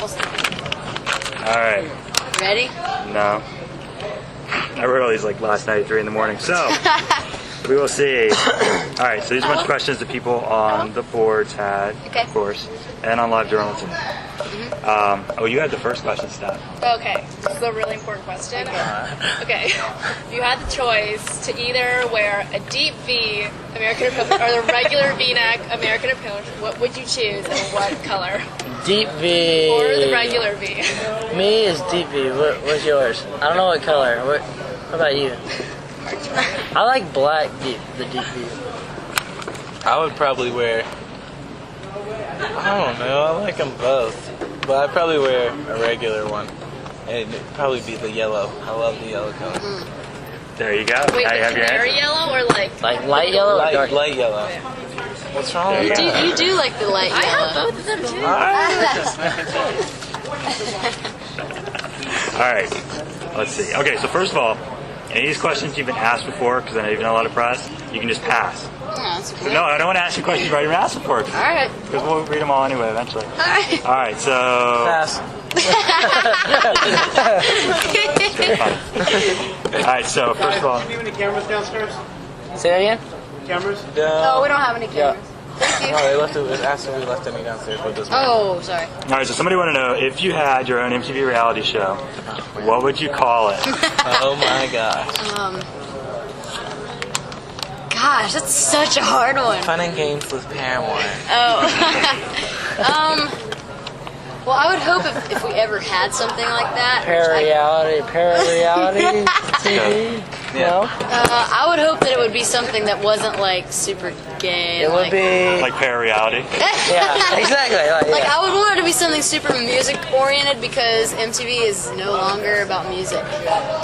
All right. Ready? No. I wrote all these like last night at 3 in the morning. So we will see. All right. So these are a bunch of questions that people on the boards had, of course, and on live journal too. Oh, you had the first question, Steph. Okay, this is a really important question. Okay, if you had the choice to either wear a deep V American Apparel or the regular V-neck American Apparel, what would you choose and what color? Deep V. Or the regular V? Me is deep V. What's yours? I don't know what color. What about you? I like black deep, the deep V. I would probably wear, I don't know, I like them both. But I'd probably wear a regular one. And it'd probably be the yellow. I love the yellow color. There you go. Wait, now the you have your canary answer. yellow or like light yellow? Or dark? Light yellow. What's wrong with that? You do like the light I yellow. have both of them too. All right. Let's see. Okay. So first of all, any of these questions you've been asked before, because I know you've done a lot of press, you can just pass. Oh, that's cool. No, I don't want to ask you questions you've already been asked before. All right. Because we'll read them all anyway eventually. All right. All right. So. Pass. All right. So first of all. Do you have any cameras downstairs? Say that again? Cameras? Oh, we don't have any cameras. Thank you. No, they left it. Asked if we left any downstairs, but it doesn't matter. Oh, sorry. All right. So somebody want to know, if you had your own MTV reality show, what would you call it? Oh my gosh. Gosh, that's such a hard one. Fun and games with Paramore. Oh. Well, I would hope if we ever had something like that. Parareality TV? Yeah. No? I would hope that it would be something that wasn't like super gay. It would be... Like Parareality? Yeah, exactly. Like, I would want it to be something super music oriented because MTV is no longer about music.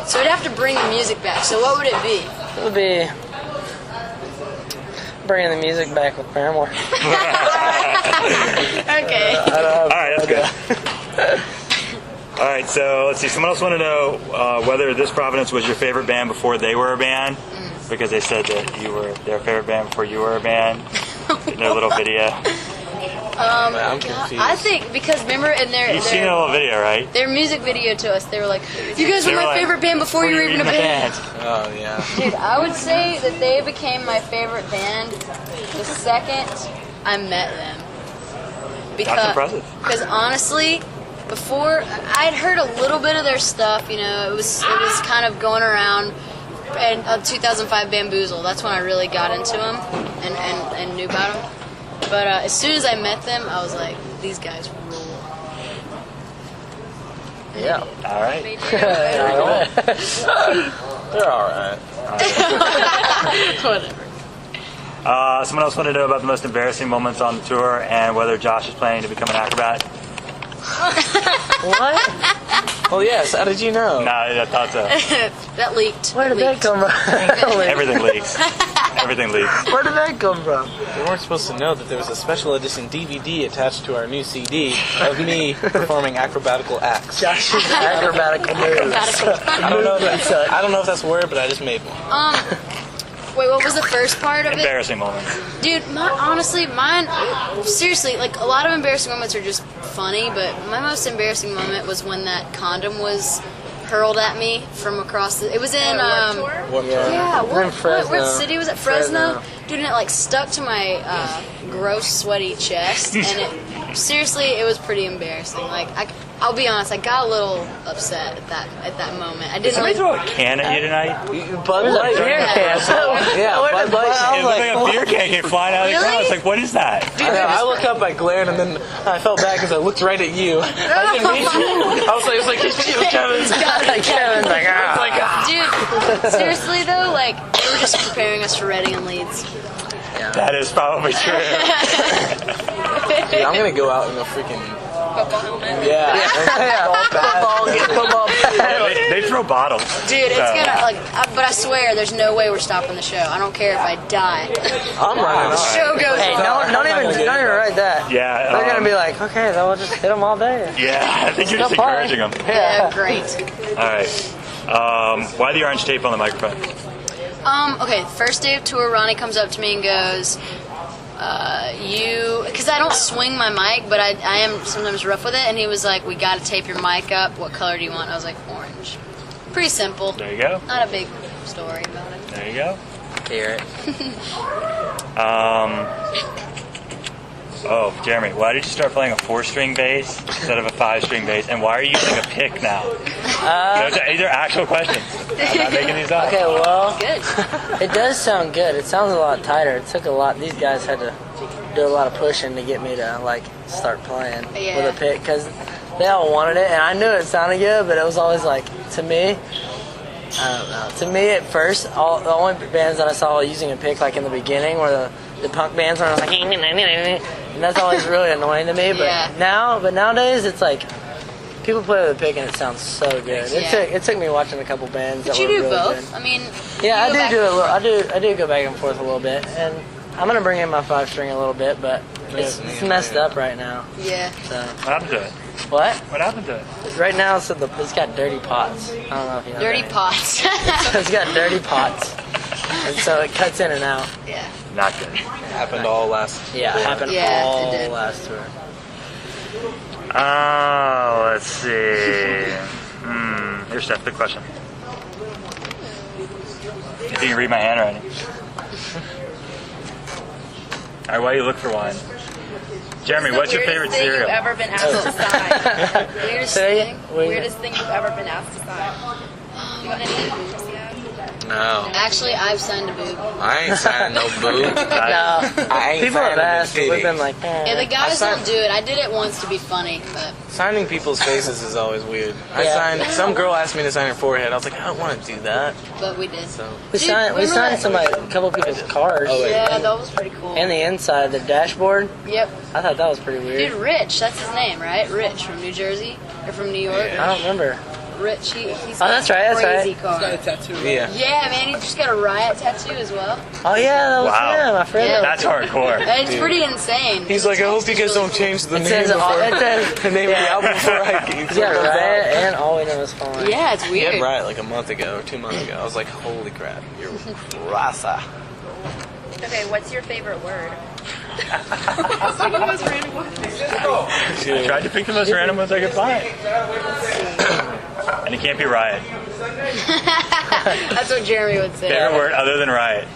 So we'd have to bring the music back. So what would it be? It would be... bringing the music back with Paramore. Okay. All right, that's good. All right, so let's see. Someone else want to know whether This Providence was your favorite band before they were a band, because they said that you were their favorite band before you were a band in their little video. I'm confused. I think because remember in You've seen the little video, right? their music video to us, they were like, "You guys were my favorite band before you were even a band." Oh, yeah. Dude, I would say that they became my favorite band the second I met them. That's impressive. Because honestly, before I'd heard a little bit of their stuff, you know, it was kind of going around. And 2005 Bamboozle, that's when I really got into them and knew about them. But as soon as I met them, I was like, these guys rule. Yeah. All right. They're alright. Whatever. Someone else wanted to know about the most embarrassing moments on the tour and whether Josh is planning to become an acrobat. What? Well, yes. How did you know? Nah, I thought so. That leaked. Where did that come from? Everything leaks. Everything leaks. Where did that come from? We weren't supposed to know that there was a special edition DVD attached to our new CD of me performing acrobatical acts. Josh's acrobatical moves. I don't know if that's a word, but I just made one. Wait, what was the first part of it? Embarrassing moments. Dude, honestly, mine, seriously, like, a lot of embarrassing moments are just funny, but my most embarrassing moment was when that condom was hurled at me from across the, it was in, yeah, what city was it? Fresno? Dude, and it, like, stuck to my, gross, sweaty chest, and it, seriously, it was pretty embarrassing. Like, I'll be honest, I got a little upset at that moment. I Did didn't somebody like, throw a can at you tonight? Bud Light. Yeah, Bud Light. It looked like a beer can came flying out of the crowd. It's like, what is that? I look up, I glared, and then I felt bad because I looked right at you. I didn't mean to. I was like, it's you, Kevin. Kevin's like, dude, seriously though, like, they were just preparing us for Reading and Leeds. That is probably true. Dude, I'm gonna go out in a freaking Football helmet. football bat. They throw bottles. Dude, it's gonna, like, but I swear, there's no way we're stopping the show. I don't care if I die. I'm running The off. show goes Hey, on. don't even write that. Yeah. They're gonna be like, okay, then we'll just hit them all day. Yeah, I think you're just Still fun. encouraging them. Yeah, great. All right. Why the orange tape on the microphone? Okay, first day of tour, Ronnie comes up to me and goes, Because I don't swing my mic, but I am sometimes rough with it. And he was like, "We got to tape your mic up. What color do you want?" I was like, "Orange." Pretty simple. There you go. Not a big story about it. There you go. Hear it. Oh, Jeremy, why did you start playing a 4-string bass instead of a 5-string bass? And why are you using a pick now? These are actual questions. I'm not making these up. Okay, well, Good. it does sound good. It sounds a lot tighter. It took a lot. These guys had to do a lot of pushing to get me to like start playing with a pick because they all wanted it, and I knew it sounded good, but it was always like to me. I don't know. To me, at first, the only bands that I saw using a pick, like in the beginning, were the punk bands, where I was like, and that's always really annoying to me. But nowadays, it's like people play with a pick, and it sounds so good. It took me watching a couple bands. But that you were do really both. good. I mean, Yeah, I do go back and forth a little bit, and I'm gonna bring in my 5-string a little bit, but it's messed up right now. Yeah. So What happened to it? what? What happened to it? Right now, it's got dirty pots. I don't know if you know. Dirty that. pots. It's got dirty pots, and so it cuts in and out. Yeah. Not good. Happened all last. Yeah, it happened all it did. last tour. Oh, let's see. Here's Steph, good question. If you can read my handwriting. All right, while you look for one. Jeremy, what's your favorite cereal? You've ever been asked to sign? Weirdest Say thing. it. Weirdest thing you've ever been asked to sign? You got any boobs yet? No, Actually, I've signed a boob. I ain't signing no boob. No, I ain't people have signing asked, but we've titty. been like, Yeah, the guys signed- don't do it. I did it once to be funny, but Signing people's faces is always weird. I Yeah. signed. Some girl asked me to sign her forehead. I was like, I don't want to do that. we did. So we Dude, signed remember a couple people's cars Oh, wait. Yeah, that was pretty cool. and the inside, the dashboard. Yep. I thought that was pretty Dude, weird. Rich, that's his name, right? Rich from New Jersey or from New York. I don't remember. Rich, he's Oh, that's right, that's crazy right. car. yeah. Yeah, man, he just got a riot tattoo as well. Oh yeah, that was Wow. him. I forgot. Yeah. That's hardcore. And it's pretty insane. He's like, I hope you guys don't change the It name says, before it says the name of the album before I get yeah, Riot and All We Know Is Fine. Yeah, it's He had weird. Riot like a month ago or 2 months ago. I was like, holy crap, you're rasa. Okay, what's your favorite word? I tried to pick the most random ones I could find. And it can't be riot. That's what Jeremy would say. Favorite word other than riot.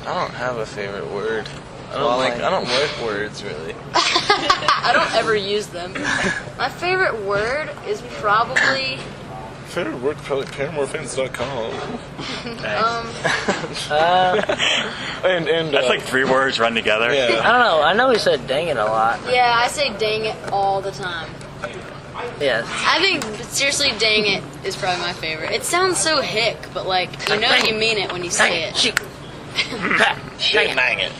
I don't have a favorite word. I like- don't like words really. I don't ever use them. My favorite word is probably Favorite word probably ParamoreFans.com. And That's like 3 words run together. yeah. I don't know. I know we said dang it a lot. yeah. I say dang it all the time. Yes. I think seriously, dang it is probably my favorite. It sounds so hick, but like you know you mean it when you say it. Shit. Shit, dang it.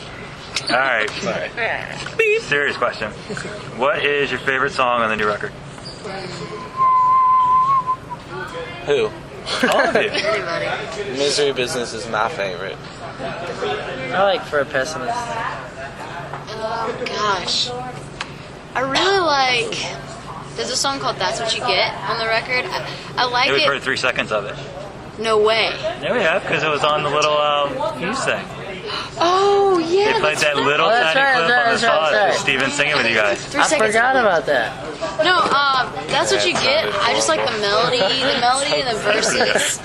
All right. Sorry. Serious question. What is your favorite song on the new record? Who? All of you. Anybody? Misery Business is my favorite. I like For a Pessimist. Oh gosh, I really like. There's a song called "That's What You Get" on the record. I like Yeah, we've it. heard 3 seconds of it. No way. Yeah, we have, because it was on the little news thing. Oh yeah. They played that little Oh, that's tiny right, clip that's on the right, song. that's right. Steven singing with you guys. 3 I seconds. forgot about that. No, that's what you get. I just like the melody. The melody and the verses.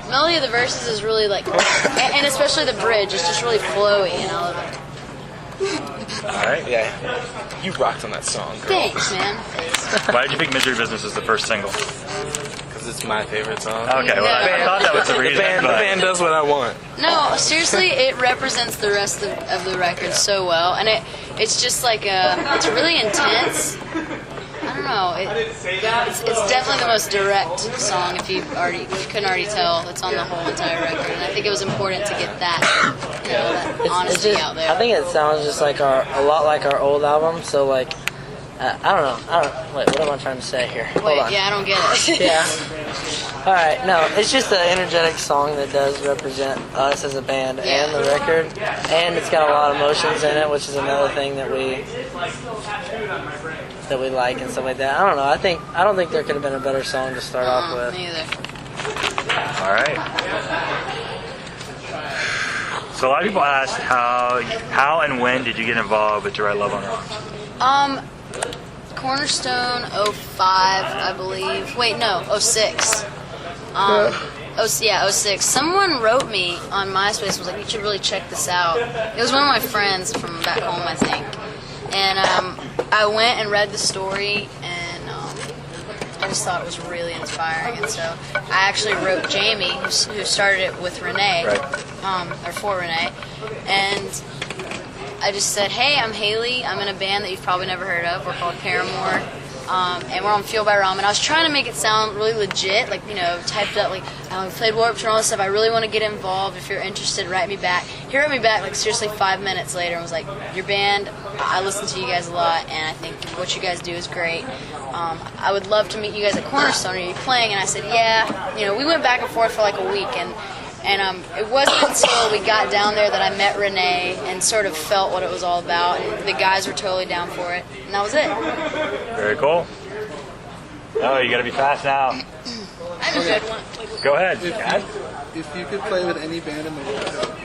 Melody of the verses is really like, and especially the bridge. It's just really flowy, and I love it. All right. Yeah. You rocked on that song, girl. Thanks, man. Thanks. Why did you pick Misery Business as the first single? Because it's my favorite song. Okay, well, I thought that was the The reason. band but does what I want. No, seriously, it represents the rest of the record so well, and it's just like it's really intense. I don't know. It's definitely the most direct song. If you couldn't already tell, it's on the whole entire record, and I think it was important to get that, that It's honesty just, out there. I think it sounds just like a lot like our old album. So like, I don't know. Wait, what am I trying to say here? Hold Wait, on. yeah, I don't get it. Yeah. All right. No, it's just an energetic song that does represent us as a band and the record, and it's got a lot of emotions in it, which is another thing that we like and stuff like that. I don't know. I don't think there could have been a better song to start off with. Me either. all right. So a lot of people ask how and when did you get involved with Your Right Love on Rocks? Cornerstone 05, I believe. Wait, no, 06. 06. Someone wrote me on MySpace and was like, you should really check this out. It was one of my friends from back home, I think. And I went and read the story, and I just thought it was really inspiring. And so I actually wrote Jamie, who started it with Renee, or for Renee, and I just said, hey, I'm Haley. I'm in a band that you've probably never heard of. We're called Paramore. And we're on Fuel by Ramen. I was trying to make it sound really legit, like, typed up, like, I played Warped and all this stuff. I really want to get involved. If you're interested, write me back. He wrote me back, like, seriously 5 minutes later and was like, your band, I listen to you guys a lot, and I think what you guys do is great. I would love to meet you guys at Cornerstone. Are you playing? And I said, yeah. We went back and forth for like a week, and it wasn't until we got down there that I met Renee and sort of felt what it was all about, and the guys were totally down for it, and that was it. Very cool. Oh, you gotta be fast now. I have a good one. Go ahead. If you could play with any band in the world,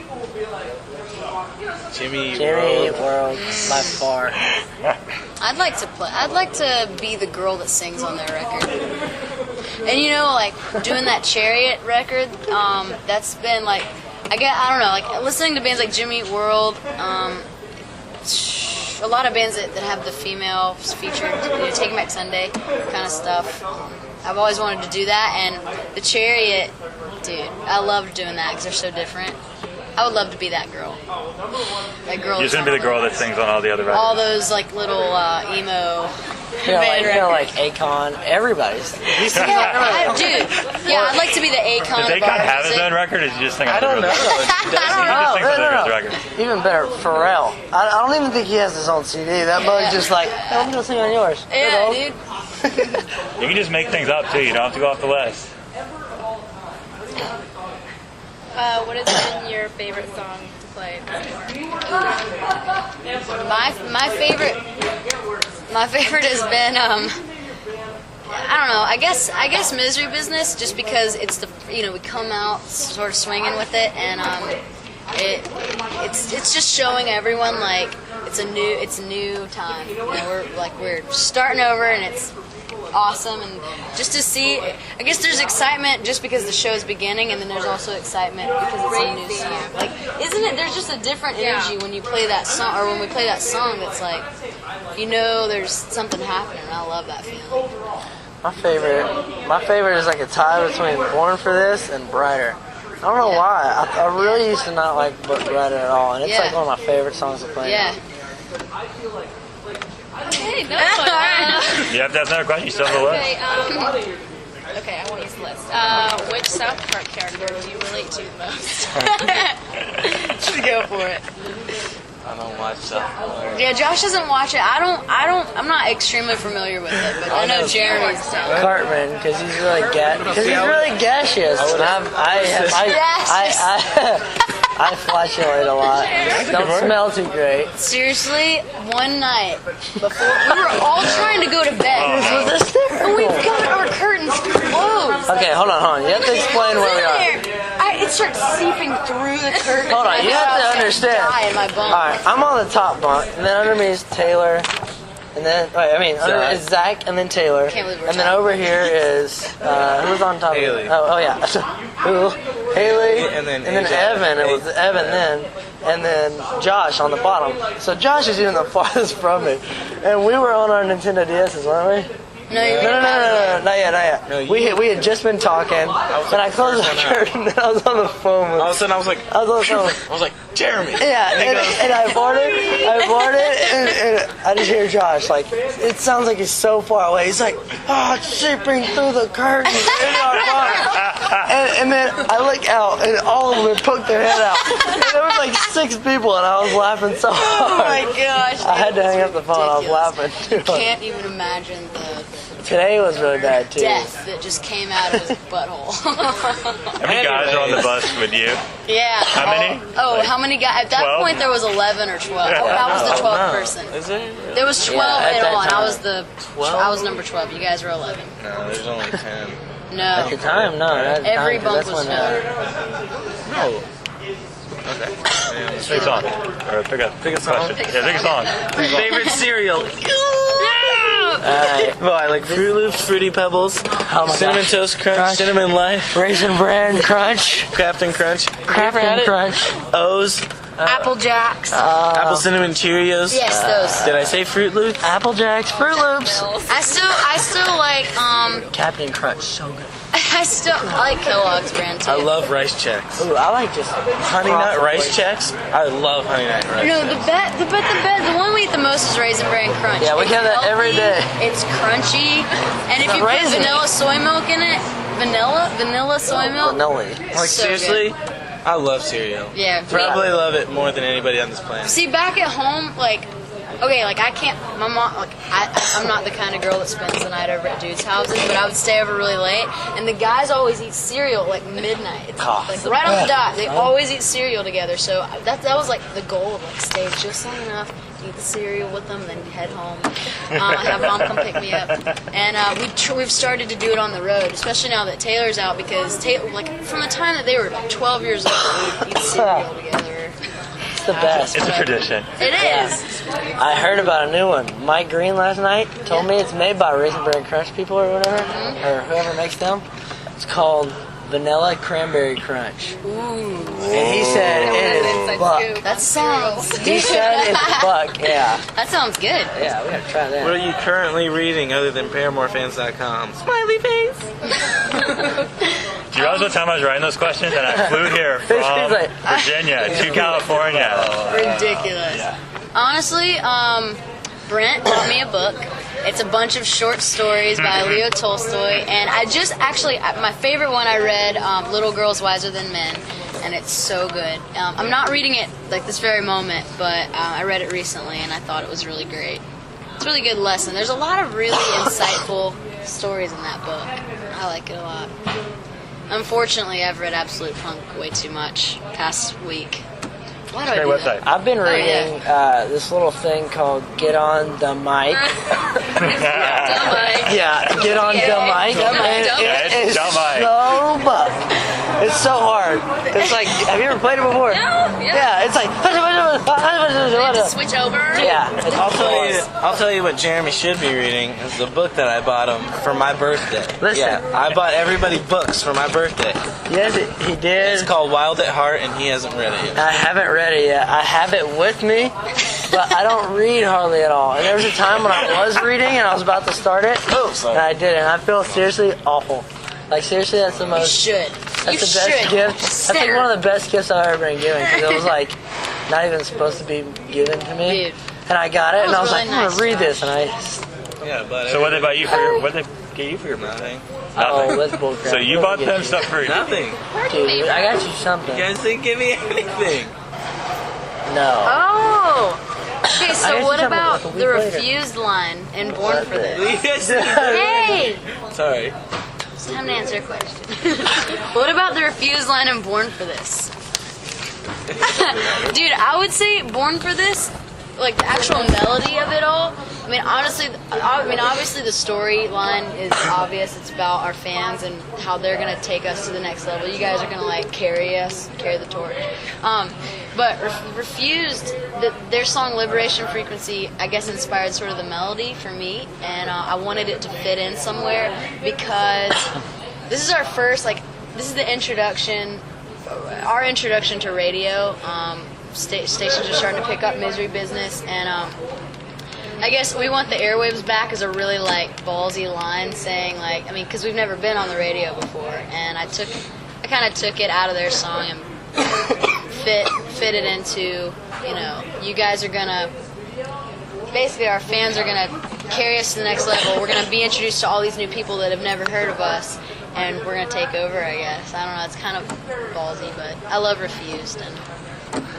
Jimmy World, by far. I'd like to be the girl that sings on their record. And like doing that Chariot record, that's been like, I don't know, like listening to bands like Jimmy Eat World, a lot of bands that have the females featured, Taking Back Sunday kind of stuff. I've always wanted to do that, and the Chariot, dude, I love doing that because they're so different. I would love to be that girl. That girl. You're gonna be the girl that sings on all the other records. All those like little emo. Like Akon, everybody's. Dude. Yeah, I'd like to be the Akon. Does Akon have his own record? Or is he just singing? I don't know. He just sings on other records. Even better, Pharrell. I don't even think he has his own CD. That bug's just like, hey, I'm gonna sing on yours. Yeah, dude. You can just make things up too. You don't have to go off the list. What has been your favorite song to play? My favorite has been I don't know. I guess Misery Business, just because it's we come out sort of swinging with it, and it's just showing everyone like it's a new time. We're starting over, and it's awesome, and just to see, I guess there's excitement just because the show's beginning, and then there's also excitement because it's a new song. Like, isn't it? There's just a different energy when you play that song, or when we play that song. That's like, there's something happening. And I love that feeling. My favorite is like a tie between Born for This and Brighter. I don't know why. I really used to not like Brighter at all, and it's like one of my favorite songs to play. Yeah. Okay, no. You have to ask another question. You still have the list. Okay, I won't use the list. Which South Park character do you relate to the most? Just go for it. I don't watch South Park. Yeah, Josh doesn't watch it. I'm not extremely familiar with it, but I know Jeremy's down. Cartman, because he's really gaseous. And I flatulate a lot. Don't smell too great. Seriously, one night before we were all trying to go to bed, and we've got our curtains closed. Okay, hold on. You have to explain where we are. It starts seeping through the curtain. Hold on, you have to understand. In my bunk. Alright, I'm on the top bunk, and then under me is Taylor, and then, under me is Zach, and then Taylor. Can't believe we're and then over here is, who's on top Haley. of me? Oh yeah. Haley, and then Evan. It was Evan then. And then Josh on the bottom. So Josh is even the farthest from me. And we were on our Nintendo DS's, weren't we? No, not yet. No, we had just been talking, and I closed the curtain, and I was on the phone with. All of a sudden, I was like, Jeremy. Yeah, and I boarded, and I just hear Josh, like, it sounds like he's so far away. He's like, it's seeping through the curtain in our bunk. And then I look out, and all of them poked their head out. And there was like 6 people, and I was laughing so hard. Oh my gosh. I had to hang up the phone. I was laughing too hard. Can't even imagine the Today was really bad too. death that just came out of his butthole. How many guys are on the bus with you? Yeah. How many? How many guys? At that 12? point, there was 11 or 12. I was the 12th person. Is there? There was 12 at in that on. time. I was number 12. You guys were 11. No, there's only 10. No. At the time, no. Every bunk was when, filled. No. Okay. Pick a song. Or pick a song? question. Yeah, pick a song. Favorite cereal? Well, I like Fruit Loops, Fruity Pebbles, Cinnamon Toast Crunch, Cinnamon Life, Raisin Bran Crunch, Crafton Crunch, Crunch, O's, Apple Jacks. Apple Cinnamon Cheerios. Yes, those. Did I say Fruit Loops? Apple Jacks, Fruit Loops. I still like Captain Crunch, so good. I like Kellogg's brand too. I love Rice Chex. Ooh, I like just Honey Nut Rice Chex. I love Honey Nut Rice. No, the one we eat the most is Raisin Bran Crunch. Yeah, we It's have that every day. It's crunchy, and if It's you put raisin. vanilla soy milk in it, vanilla soy milk. vanilla. Like so seriously, good. I love cereal. Yeah. Probably love it more than anybody on this planet. See, back at home, like, okay, like I can't. My mom, like, I'm not the kind of girl that spends the night over at dudes' houses, but I would stay over really late, and the guys always eat cereal like midnight. It's like right on the dot. They always eat cereal together. So that was like the goal, like stay just long enough to eat the cereal with them, then head home. Have mom come pick me up, and we've started to do it on the road, especially now that Taylor's out, because like from the time that they were 12 years old, we'd eat cereal together. It's the best. It's a tradition. It is. I heard about a new one. Mike Green last night told me it's made by Raisin Bran Crunch people or whatever, or whoever makes them. It's called Vanilla Cranberry Crunch. Ooh. And he said it is fuck. That sounds. He said it's fuck, yeah. That sounds good. Yeah, we gotta try that. What are you currently reading other than ParamoreFans.com? Smiley face. Do you realize what time I was writing those questions? And I flew here from Virginia to California. Ridiculous. Yeah. Honestly, Brent bought me a book. It's a bunch of short stories by Leo Tolstoy, and I just actually, my favorite one I read, Little Girls Wiser Than Men, and it's so good. I'm not reading it like this very moment, but I read it recently, and I thought it was really great. It's a really good lesson. There's a lot of really insightful stories in that book. I like it a lot. Unfortunately, I've read Absolute Punk way too much past week. Why do I Great do website. that? I've been reading this little thing called Get On The Mic. Yeah, Get On The Mic. And It's it is Dumb Mic. so buff. It's so hard. It's like, have you ever played it before? Yeah, it's like. Switch over. Yeah, it's I'll tell you what Jeremy should be reading is the book that I bought him for my birthday. Listen. Yeah, I bought everybody books for my birthday. Yes, he did. It's called Wild at Heart, and he hasn't read it yet. I haven't read it yet. I have it with me, but I don't read hardly at all. And there was a time when I was reading and I was about to start it, and I didn't. I feel seriously awful. Like seriously, that's the You most. should. That's the best gift. That's like one of the best gifts I've ever been given, because it was like not even supposed to be given to me. Dude. And I got it, and I was really like, I'm nice. gonna read this, and I. Yeah, but So what did they buy you for your? What did they get you for your nothing. Oh, that's bullcrap. So you bought them stuff for Nothing. Dude, I got you something. You guys didn't give me anything. No. Oh. Okay, I so guess what you tell me about like a the week later. refused line in Born for This? You guys didn't- Hey! Sorry. It's time to answer a question. What about the refused line in Born for This? Dude, I would say Born for This, like the actual melody of it all. I mean, honestly, obviously the storyline is obvious. It's about our fans and how they're gonna take us to the next level. You guys are gonna like carry the torch. But Refused, their song Liberation Frequency, I guess inspired sort of the melody for me, and I wanted it to fit in somewhere because this is our first, like, this is the introduction, our introduction to radio. Stations are starting to pick up Misery Business, and I guess we want the airwaves back as a really like ballsy line, saying like, I mean, because we've never been on the radio before, and I kind of took it out of their song and fit it into, you know, you guys are gonna, basically our fans are gonna carry us to the next level. We're gonna be introduced to all these new people that have never heard of us, and we're gonna take over, I guess. I don't know, it's kind of ballsy, but I love Refused, and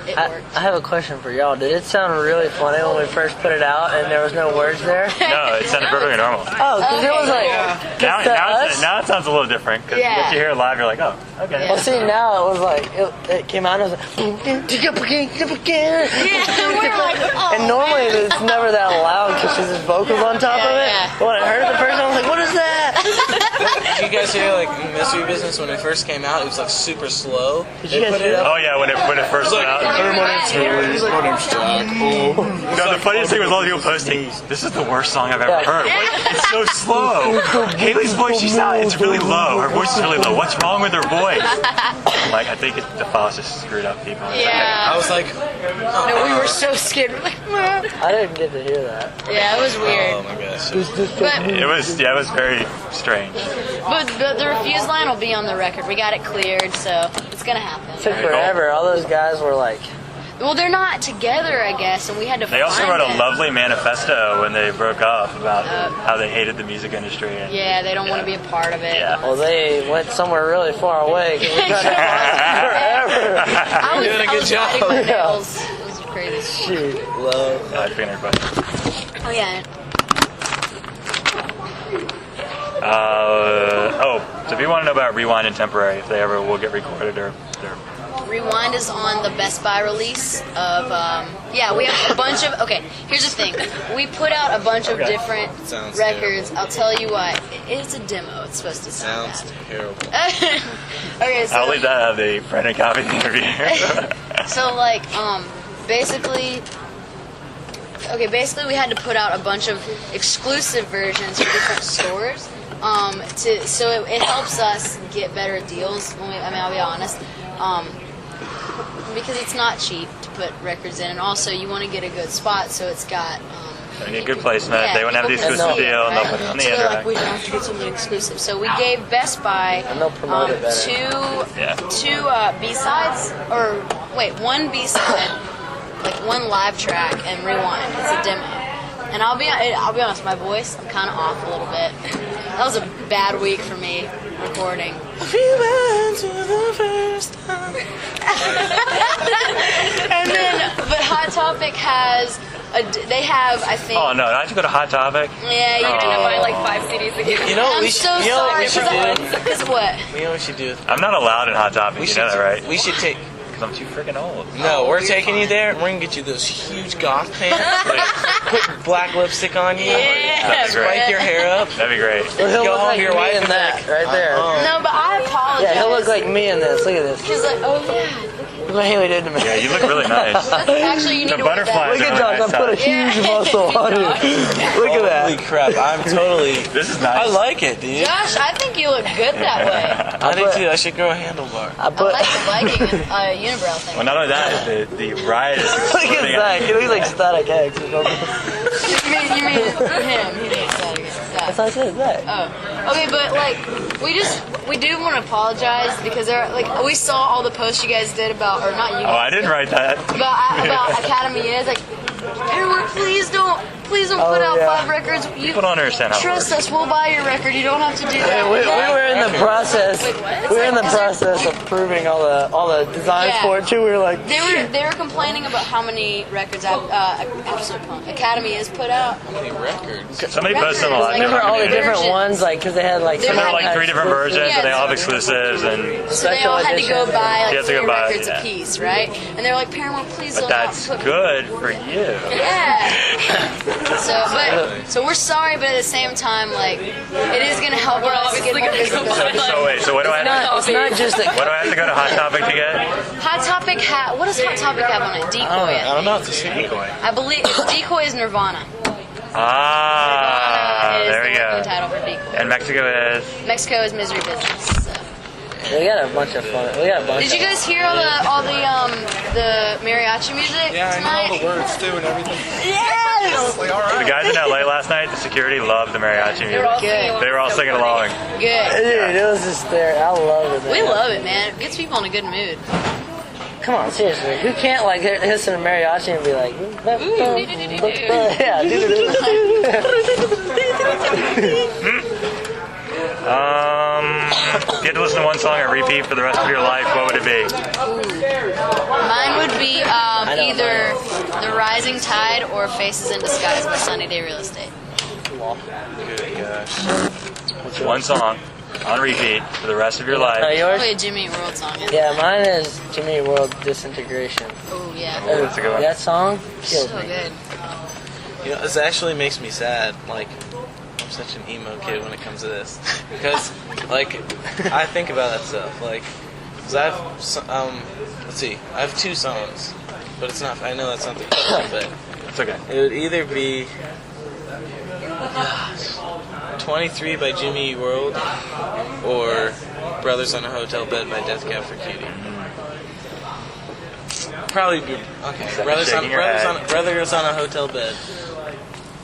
it worked. I have a question for y'all. Did it sound really funny when we first put it out and there was no words there? No, it sounded perfectly normal. Oh, because it was like. Now it sounds a little different, because if you hear it live, you're like, oh, okay. Well, see, now it was like, it came out and it was like. And normally it's never that loud because there's vocals on top of it. Yeah. But when I heard it the first time, I was like, what is that? you guys hear like Mystery Business when it first came out? It was like super slow. Did you guys hear that? Oh yeah, when it first went out. No, the funniest thing was all the people posting, this is the worst song I've ever heard. It's so slow. Haley's voice, it's really low. Her voice is really low. What's wrong with her voice? I'm like, I think the files just screwed up people. Yeah. I was like, No, we were so scared. We're like, "Mom." I didn't get to hear that. Yeah, it was weird. oh my gosh. But It was very strange. the refuse line will be on the record. We got it cleared, so it's gonna happen. It took forever. All those guys were like, Well, they're not together, I guess, and we had to. They also find wrote a them. lovely manifesto when they broke up about how they hated the music industry. And, Yeah, they don't want to be a part of it. yeah. well, they went somewhere really far away. 'Cause we tried to find them forever. I was, You're doing a I good was job. biting my nails. It was crazy. Shoot. Love. I forget her question. Oh yeah. So if you want to know about Rewind and Temporary, if they ever will get recorded or they're Rewind is on the Best Buy release of, we have a bunch of, okay, here's the thing. We put out a bunch of different Sounds records. I'll tell you what, it's a demo. It's supposed to sound Sounds terrible. Okay, so, I'll leave that out of the friend and copy interview. so like, basically we had to put out a bunch of exclusive versions for different stores. So it helps us get better deals. I'll be honest. Because it's not cheap to put records in, and also you want to get a good spot, so it's got. They need good placement. Yeah, they won't have the people can exclusive see it, deal, and they'll right? put it on the So they're like, indirect. we have to get something exclusive. So we gave Best Buy And they'll promote it better. two B-sides, or wait, one B-side, like one live track, and Rewind. It's a demo. And I'll be honest, my voice, I'm kind of off a little bit. That was a bad week for me recording. And then, but Hot Topic has, they have, I think. Oh no, I have to go to Hot Topic. Yeah, you You're do. gonna buy like 5 CDs again. You know what I'm we should, so you know what we sorry. should do? Because what? You know what we should do? I'm not allowed in Hot Topic. We You should, know that, right? we should take. Because I'm too freaking old. No, we're taking you there. We're gonna get you those huge goth pants. Put black lipstick on you. Yeah, Spike your hair up. That'd be great. Well, he'll Go look home like to your me wife in and that right there. No, but I apologize. Yeah, he'll look like me in this. Look at this. He's like, oh yeah. Look what Haley did to me. Yeah, you look really nice. Actually, you need The to wear butterflies that. Look at Josh, I put a huge muscle on it. Look at Holy that. crap! I'm totally. This is nice. I like it, dude. Josh, I think you look good that way. I think too. I should grow a handlebar. I I put. like the legging and unibrow thing. Well, not only that, the riot is Look at exploding Zach. out. He looks like Static X or something. You mean him? He didn't say That's that. how I said Zach. Oh, okay, but like we do want to apologize because we saw all the posts you guys did about, or not you. Oh, I didn't write that. about Academy is like, Paramore, please don't put out 5 records. You People don't understand how it trust us. We'll buy your record. You don't have to do that. We were in the process. Wait, what? We were in the It's like- process of proving all the designs Yeah. for it too. We were like, They were complaining about how many records Absolute Punk Academy has put out. How many records? Somebody posted them a lot. Like, remember all the versions. different ones, like because they had like They Some had are like 3 different versions, Yeah, and they all have exclusives, and So they all had to go edition. buy You like have to go 4 buy, records yeah. a piece, right? And they're like, Paramore, please but don't that's put. good for you. Yeah. So we're sorry, but at the same time, like, it is gonna help We're us get obviously more gonna go visibility. buy, So wait, so what do I have It's not just that. what do I have to go to Hot Topic to get? Hot Topic what does Hot Topic have on it? Decoy. I don't know. It's a secret. I believe Decoy is Nirvana. Ah, Nirvana is there we the working go. title for Decoy. And Mexico is. Mexico is Misery Business. So. We got a bunch of fun. We got a bunch. Did you of guys hear all the mariachi music Yeah, I know tonight? all the words too and everything. Yes. Like, all right. The guys in LA last night, the security loved the mariachi They were all music. singing along. They were all So singing funny. along. Good. Dude, it was just there. I love it. Man. We love it, man. It gets people in a good mood. Come on, seriously. Who can't like listen to mariachi and be like, yeah, If you had to listen to one song on repeat for the rest of your life, what would it be? Mine would be don't either The Rising Tide or Faces in Disguise by Sunny Day Real Estate. Good gosh. One song on repeat for the rest of your life. yours? Probably a Jimmy Eat World song. Yeah, mine is Jimmy Eat World Disintegration. Oh, yeah. That's a good one. That song kills So me. good. You know, this actually makes me sad. Like, I'm such an emo kid when it comes to this, because like I think about that stuff. Like, 'cause let's see, I have 2 songs, but it's not. I know that's not the question, but It's okay. it would either be 23 by Jimmy Eat World or Brothers on a Hotel Bed by Death Cab for Cutie. Probably be okay. Brothers on a Hotel Bed.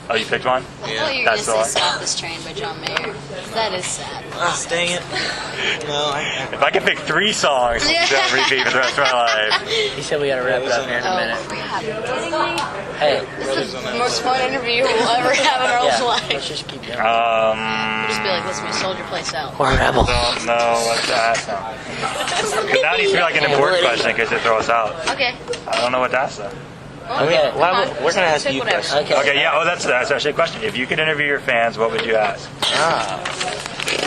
Oh, you picked one? I thought you were going to That's say all. Stop This Train by John Mayer. That is sad. Ah, dang it. No, If I could pick 3 songs to repeat for the rest of my life. He said we gotta wrap it up here in a minute. Are you kidding me? Hey, This is the most fun interview we'll ever have in our yeah, life. let's just keep going. We'll just be like, listen, we sold your place out. Or Rebel. Don't know what to ask now. Because now it needs to be like an important question in case they throw us out. Okay. I don't know what to ask them. Okay. we're gonna ask Pick you whatever. questions. Okay, yeah. Oh, that's actually a question. If you could interview your fans, what would you ask?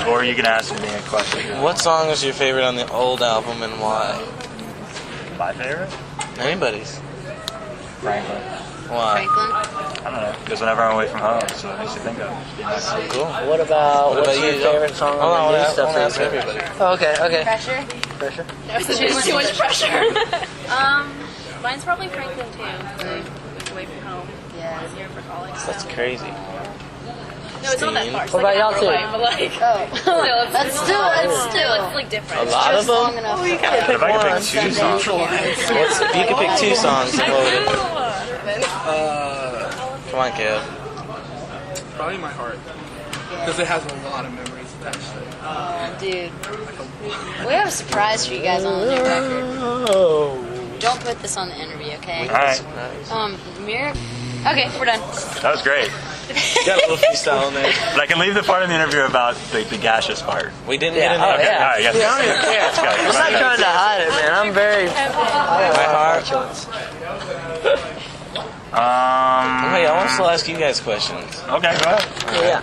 Or you can ask me a question. What song is your favorite on the old album and why? My favorite? Anybody's. Franklin. Why? Franklin? I don't know. Because whenever I'm away from home, so it makes you think of it. Cool. What about what's about your you? favorite song Hold on, on the new I stuff? wanna that ask you heard? everybody. Oh, okay. Pressure? Pressure. There's too much pressure. Mine's probably Franklin too. Moved away from home. Yeah. This year for college. That's so. crazy. No, it's not that far. It's What like about an y'all hour two? away, but like, Oh. still, That's still it's like different. A lot of long them? enough. If I could pick 2 songs. If you could pick 2 songs, then what would it be? Come on, Kev. Probably My Heart. Because it has a lot of memories attached to it. Oh, dude. We have a surprise for you guys on the new record. Oh. Don't put this on the interview, okay? Alright. Mirror. Okay, we're done. That was great. Got a little freestyle in there. But I can leave the part in the interview about the gaseous part. We didn't Yeah, get into oh, that. Okay, yeah. alright, yes. Yeah, I don't even care. Let's go. I'm not trying to hide it, man. I'm very. My heart. Wait, I want to still ask you guys questions. Okay, go ahead. Yeah.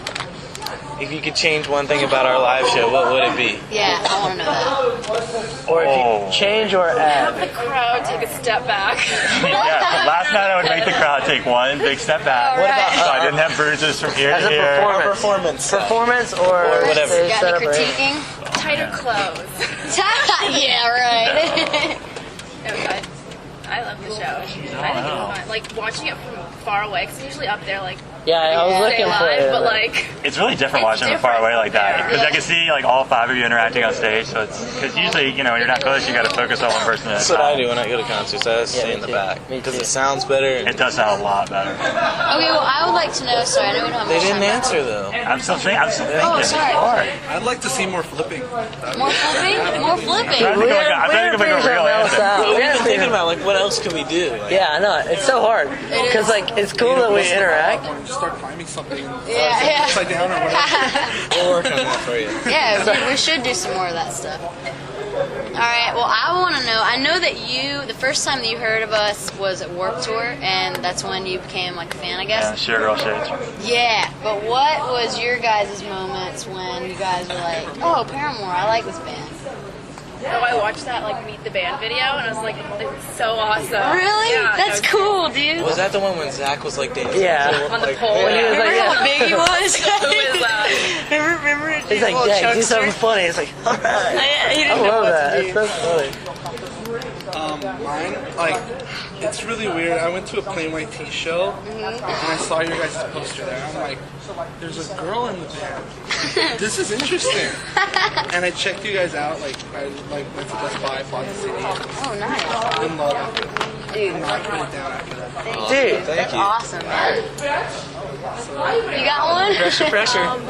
If you could change one thing about our live show, what would it be? Yeah, I want to know that. Or if Oh. you change or add. The crowd take a step back. Yeah, last night I would make the crowd take one big step back. What about- so I didn't have bruises from ear As to a ear. performance. Performance. Performance or whatever. say Got any celebrate. critiquing? Tighter clothes. Yeah, right. No, I love the show. I think it's fun. Like watching it from far away, because I'm usually up there like Yeah, I was Yeah. looking stay for live, it. but like It's really different It's watching it far away like that. different. Because I Yeah. can see like all 5 of you interacting on stage. So it's because usually, you know, when you're not close, you got to focus on one person at a That's what I time. do when I go to concerts. I just stay me in the too. back Me because too. it sounds better. It And does sound a lot better. Okay, well, I would like to know. Sorry, I know we don't have they much didn't time. answer though. I'm still thinking. Oh, sorry. All right. I'd like to see more flipping. More flipping? More flipping. I'm trying to think of like a real answer. But we've been Yeah, thinking about like what else could we do? Like, yeah, I know. It's so hard. Because, like, it's cool that we interact. Just start climbing something Yeah, upside down or whatever. yeah. we'll work on that for you. Yeah, we should do some more of that stuff. Alright, well, I want to know. I know that the first time that you heard of us was at Warped Tour, and that's when you became like a fan, I Yeah, guess. Sugar Girl Shades. Yeah, but what was your guys' moments when you guys were like, oh, Paramore, I like this band? oh, I watched that like Meet the Band video, and I was like, it's so awesome. Really? Yeah, That's no, cool, dude. Was that the one when Zach was like dancing? Yeah. on the Like, pole. When he was Yeah. like, Remember yeah. how big he was? Who is that? remember He's like, Jack, do something funny. It's like, alright. I love that. It's so funny. Mine, like, it's really weird. I went to a Plain White Tee show, and I saw your guys' poster there. I'm like, there's a girl in the band. This is interesting. And I checked you guys out. Like, I went to Best Buy, bought the CD. Oh, nice. In love. Dude, And I put it down after that. Dude. that's awesome, man. You got one? Pressure.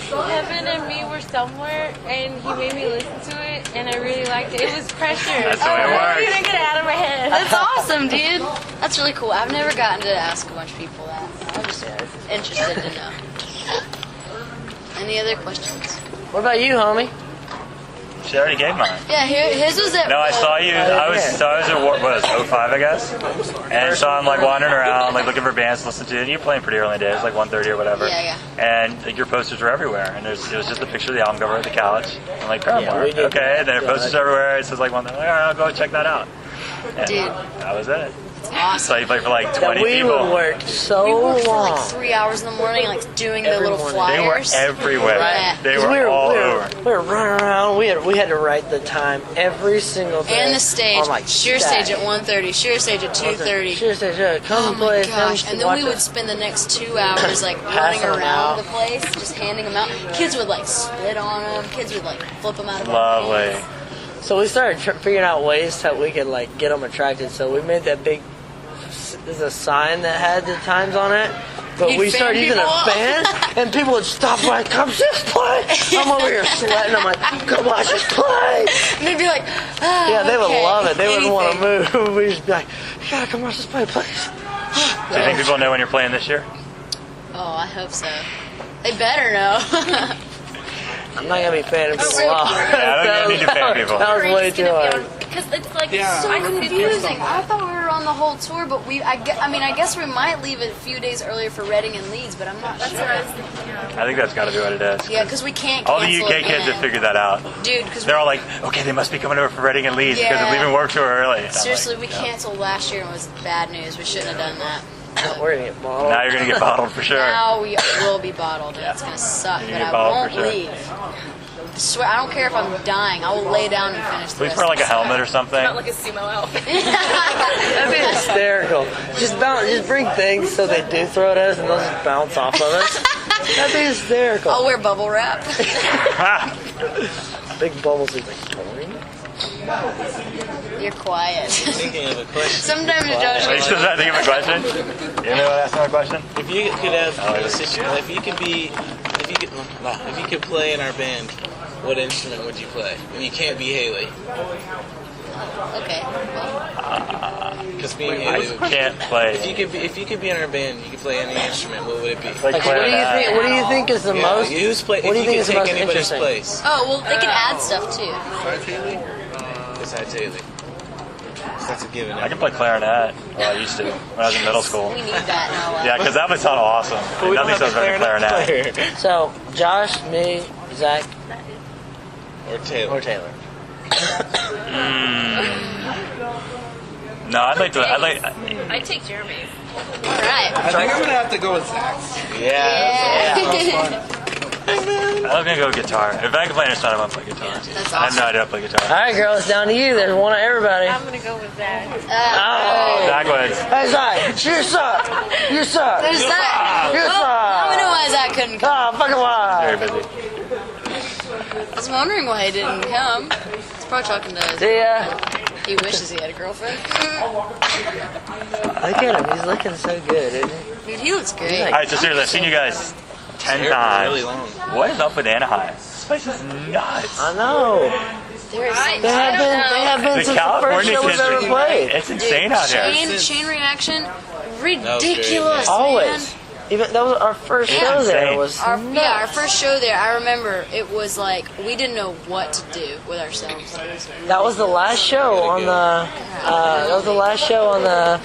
Kevin and me were somewhere, and he made me listen to it, and I really liked it. It was Pressure. That's the way it I works. couldn't get it out of my head. That's awesome, dude. That's really cool. I've never gotten to ask a bunch of people that. I'm just interested to know. Any other questions? What about you, homie? She already gave mine. Yeah, his was at. No, I saw you. I was at what was it, 05, I guess. And so I'm like wandering around, like looking for bands to listen to. And you're playing pretty early days, like 1:30 or whatever. Yeah. And like, your posters were everywhere. And it was just a picture of the album cover of the couch. I'm like, Paramore. we did Okay. And then posters everywhere. It says like one thing. All right, I'll go check that out. And Dude. that was it. It's awesome. So you play for like 20 we people. would work so We worked for long. like 3 hours in the morning, like doing the Every little morning. flyers. They were everywhere. Yeah. They 'Cause were all we over. were running around. We had to write the time every single day. And the stage, on, like, sheer stack. stage at 1:30, sheer stage at 2:30. Sheer stage, yeah. Come Oh and my play. gosh! Come And then watch we would us. spend the next 2 hours like running Passing them around out. the place, just handing them out. Kids would like spit on them. Kids would like flip them out of Lovely. their hands. So we started figuring out ways that we could like get them attracted. So we made that big. There's a sign that had the times on it. But You'd we fan started using people a up. fan, and people would stop like, "Come just play." I'm over here sweating. I'm like, "Come watch us play." And they'd be like, ah, Yeah, they would okay. love it. They wouldn't want to Anything. move. We'd just be like, "You gotta come watch us play, please." Do you think people know when you're playing this year? Oh, I hope so. They better know. I'm not gonna be fanning people really? off. Yeah, I don't need to fan people. That was way too hard. Because it's like Yeah. So I could be confusing. I thought we were on the whole tour, but I guess we might leave a few days earlier for Reading and Leeds, but I'm not sure. I think that's got to be what it is. Yeah, because we can't All the cancel UK it kids then. have figured that out. Dude, because They're all like, okay, they must be coming over for Reading and Leeds because they're Yeah. leaving Warped Tour early. And I'm seriously, like, we canceled last year and it was bad news. We shouldn't have done that. We're gonna get bottled. now you're going to get bottled for sure. Now we will be bottled, and it's gonna suck. You But get I bottled won't for sure. leave. I swear, I don't care if I'm dying. I will lay down and finish the Please rest wear of like a this. helmet or something. not like a sumo outfit. That'd be hysterical. Just bring things so they do throw it at us and they'll just bounce off of us. That'd be hysterical. I'll wear bubble wrap. Big bubbles. He's like, "Toning?" You're quiet. Thinking of a question. Sometimes Josh Are you still trying to think of a question? You know what? Ask me a question. If you could have a situation, if you could play in our band, what instrument would you play? And you can't be Haley, Okay. Well, because being I Haley. can't play. If you could be in our band, you could play any instrument. What would it be? Play Like, what do you clarinet. think? What do you think is the most? Who's play? What do If you you think could is the take most anybody's interesting? place, oh well, they can add stuff too. besides Haley. That's a given. I can play clarinet. Well, I used to when I was in middle school. We need that in our life. Yeah, because that would sound awesome. We don't Nothing have a sounds better than clarinet. player. So, Josh, me, Zach, Or Taylor. or Taylor. No, I'd like. I take Jeremy's. All right. I think I'm gonna have to go with Zach's. Yeah. I was gonna go guitar. If I could play an instrument, I want to play guitar. That's I have no awesome. idea how to play guitar. All right, girl, it's down to you. There's one of everybody. I'm gonna go with that. Oh. Backwards. Hey, Zach, you suck. You suck. There's that. You Well, now we know why Zach couldn't come. Oh, fucking why? Very busy. I was wondering why he didn't come. He's probably talking to us. See ya. He wishes he had a girlfriend. Look at him. He's looking so good, isn't he? Dude, he looks great. All right, so seriously, I've seen you guys 10 Hair times. really long. What is up with Anaheim? This place is nuts. I know. There is something. They have been The since the first California show we've kids ever are played. It's insane out here. Chain reaction, very ridiculous, man. Always. Even that was our first Yeah, show there. insane. Was Our nuts. first show there, I remember it was like we didn't know what to do with ourselves. That was the last show on the. That was the last show on the.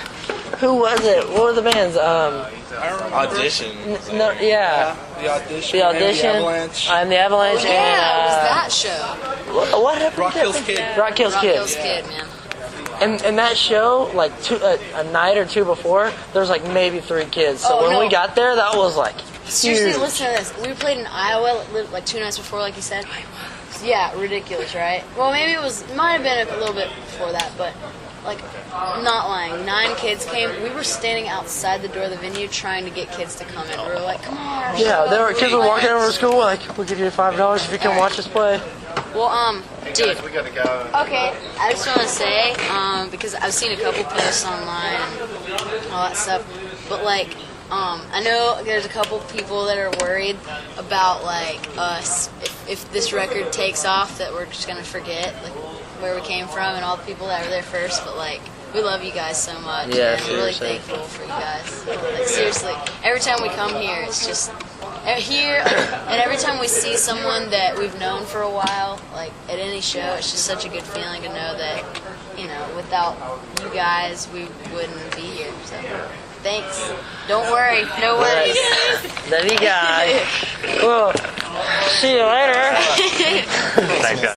Who was it? What were the bands? I remember Audition. No, yeah. the audition. The audition. And the Avalanche. I'm the Avalanche. Yeah, it was and, that show. What happened? Rock to Hills that? Kid. Rock Kills Rock Kid. Hills Kid, man. And that show, like a night or two before, there was like maybe 3 kids. So Oh, when no. we got there, that was like Seriously, huge. listen to this. We played in Iowa like 2 nights before, like you said. Yeah, ridiculous, right? Well, maybe it might have been a little bit before that, but like, not lying. 9 kids came. We were standing outside the door of the venue trying to get kids to come in. We were like, come on. Yeah, there were kids were walking over to school like, we'll give you $5 if you come watch us play. Well, dude. We gotta go. Okay, I just want to say, because I've seen a couple posts online and all that stuff, but like, I know there's a couple people that are worried about like us if this record takes off that we're just gonna forget like where we came from and all the people that were there first. But like, we love you guys so much. Yeah, and we're really seriously. thankful for you guys. Like seriously, every time we come here, it's just here, and every time we see someone that we've known for a while, like at any show, it's just such a good feeling to know that, you know, without you guys, we wouldn't be here. So, thanks. Don't worry, no worries. Love you guys. Cool. See you later. Thanks, guys.